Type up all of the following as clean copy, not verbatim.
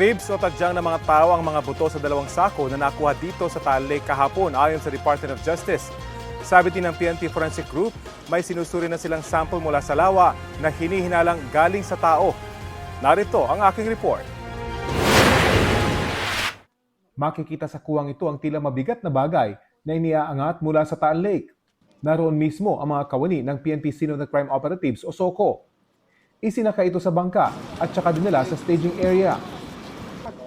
Ribs o tadyang ng mga tao ang mga buto sa dalawang sako na nakuha dito sa Taal Lake kahapon ayon sa Department of Justice. Sabi din ng PNP Forensic Group, may sinusuri na silang sample mula sa lawa na hinihinalang galing sa tao. Narito ang aking report. Makikita sa kuwang ito ang tila mabigat na bagay na iniaangat mula sa Taal Lake. Naroon mismo ang mga kawani ng PNP Scene of the Crime Operatives o SOCO. Isinaka ito sa bangka at saka dinala sa staging area.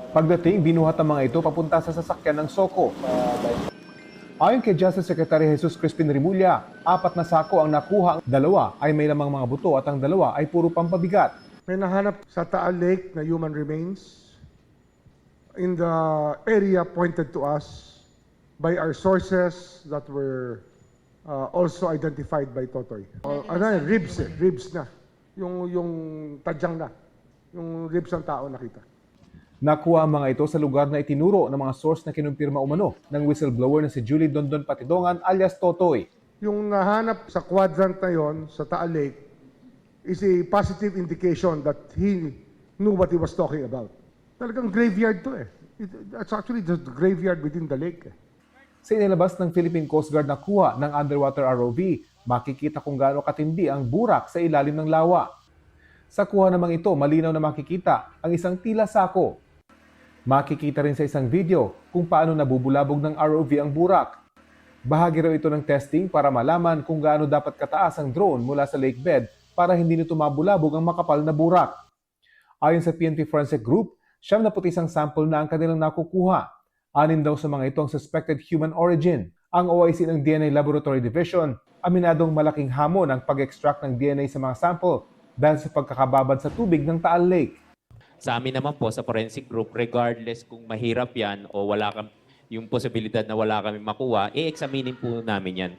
Pagdating, binuhat ang mga ito papunta sa sasakyan ng SOCO. Ayon kay Justice Secretary Jesus Crispin Rimulya, 4 na sako ang nakuha. 2 ay may lamang mga buto at ang 2 ay puro pampabigat. May nahanap sa Taal Lake na human remains in the area pointed to us by our sources that were also identified by Totoy. Ribs na. Yung tadyang na. Yung ribs ng tao nakita. Nakuha ang mga ito sa lugar na itinuro ng mga source na kinumpirma umano ng whistleblower na si Julie Dondon Patidongan alias Totoy. Yung nahanap sa quadrant na yon sa Taal Lake is a positive indication that he knew what he was talking about. Talagang graveyard to eh. It's actually the graveyard within the lake eh. Sa inilabas ng Philippine Coast Guard na kuha ng underwater ROV, makikita kung gaano katindi ang burak sa ilalim ng lawa. Sa kuha namang ito, malinaw na makikita ang isang tila sako. Makikita rin sa isang video kung paano nabubulabog ng ROV ang burak. Bahagi raw ito ng testing para malaman kung gaano dapat kataas ang drone mula sa lake bed para hindi nito mabulabog ang makapal na burak. Ayon sa PNP Forensic Group, 71 sample na ang kanilang nakukuha. 6 daw sa mga ito ang suspected human origin. Ang OIC ng DNA Laboratory Division, aminadong malaking hamon ang pag-extract ng DNA sa mga sample dahil sa pagkakababad sa tubig ng Taal Lake. Sa amin naman po, sa forensic group, regardless kung mahirap yan o wala yung posibilidad na wala kami makuha, i-examinin po namin yan.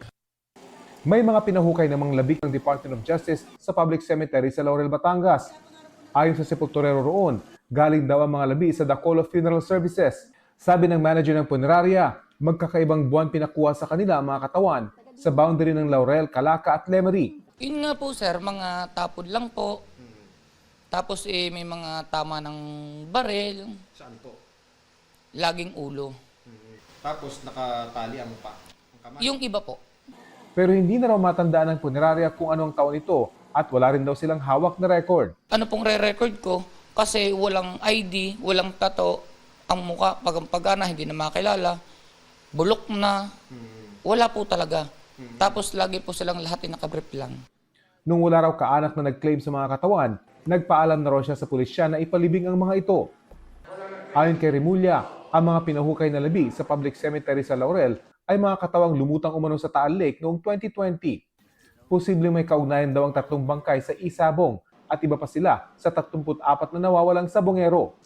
May mga pinahukay namang labik ng Department of Justice sa public cemetery sa Laurel, Batangas. Ayon sa sepulturero roon, galing daw ang mga labi sa Dakolo Funeral Services. Sabi ng manager ng punerarya, magkakaibang buwan pinakuha sa kanila ang mga katawan sa boundary ng Laurel, Calaca at Lemery. Yun nga po sir, mga tapod lang po. Tapos may mga tama ng barel. Saan po? Laging ulo. Tapos nakatali ang mukha. Ang kamay. Yung iba po. Pero hindi na raw matandaan ng punerarya kung anong taon ito at wala rin daw silang hawak na record. Ano pong re-record ko? Kasi walang ID, walang tato. Ang mukha, pagana, hindi na makilala. Bulok na. Wala po talaga. Tapos lagi po silang lahat nakabrief lang. Nung wala raw kaanak na nag-claim sa mga katawan, nagpaalam na raw siya sa pulisya na ipalibing ang mga ito. Ayon kay Rimulya, ang mga pinahukay na labi sa public cemetery sa Laurel ay mga katawang lumutang umano sa Taal Lake noong 2020. Posibleng may kaugnayan daw ang 3 bangkay sa Isabong at iba pa sila sa 34 na nawawalang sabongero.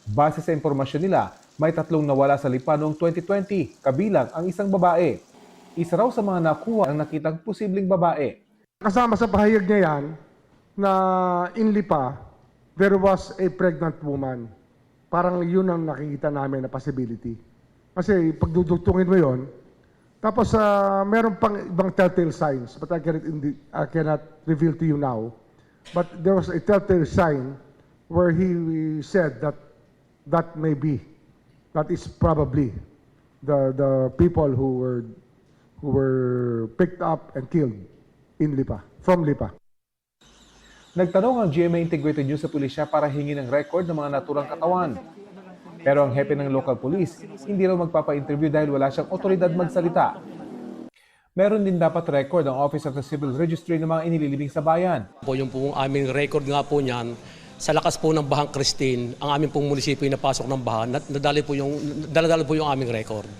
Base sa impormasyon nila, may 3 nawala sa Lipa noong 2020, kabilang ang isang babae. Isa raw sa mga nakuha ang nakitang posibleng babae. Kasama sa pahayag niya yan na in Lipa, there was a pregnant woman. Parang yun ang nakikita namin na possibility. Kasi pagdudugtungin mo yon, tapos meron pang ibang telltale signs, but I cannot reveal to you now. But there was a telltale sign where he said that that may be, that is probably the people who were picked up and killed in Lipa, from Lipa. Nagtanong ang GMA Integrated News sa pulisya para hingi ng record ng mga naturang katawan. Pero ang hepe ng local police, hindi raw magpapa-interview dahil wala siyang otoridad magsalita. Meron din dapat record ang Office of the Civil Registry ng mga inililibing sa bayan. Po yung pong aming record nga po niyan, sa lakas po ng Bahang Christine, ang aming pong munisipyo ay napasok ng baha, daladala po yung aming record.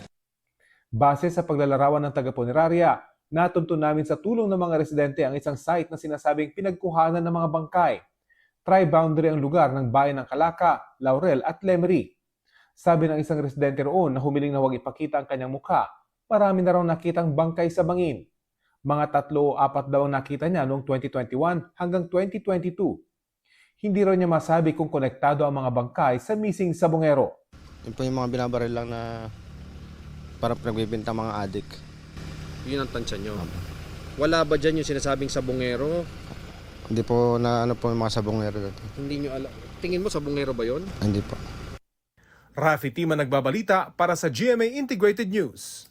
Base sa paglalarawan ng taga-punerarya, natuntun namin sa tulong ng mga residente ang isang site na sinasabing pinagkuhanan ng mga bangkay. Tri-boundary ang lugar ng bayan ng Calaca, Laurel at Lemery. Sabi ng isang residente roon na humiling na huwag ipakita ang kanyang mukha, marami na raw nakitang bangkay sa bangin. Mga 3 o 4 daw ang nakita niya noong 2021 hanggang 2022. Hindi raw niya masabi kung konektado ang mga bangkay sa missing sabongero. Yun po yung mga binabaril lang na para pinagbibenta mga adik. Yun ang tansya nyo. Wala ba dyan yung sinasabing sabongero? Hindi po na ano po yung mga sabongero dito. Hindi nyo alam. Tingin mo sabongero ba yun? Hindi po. Rafi Tima nagbabalita para sa GMA Integrated News.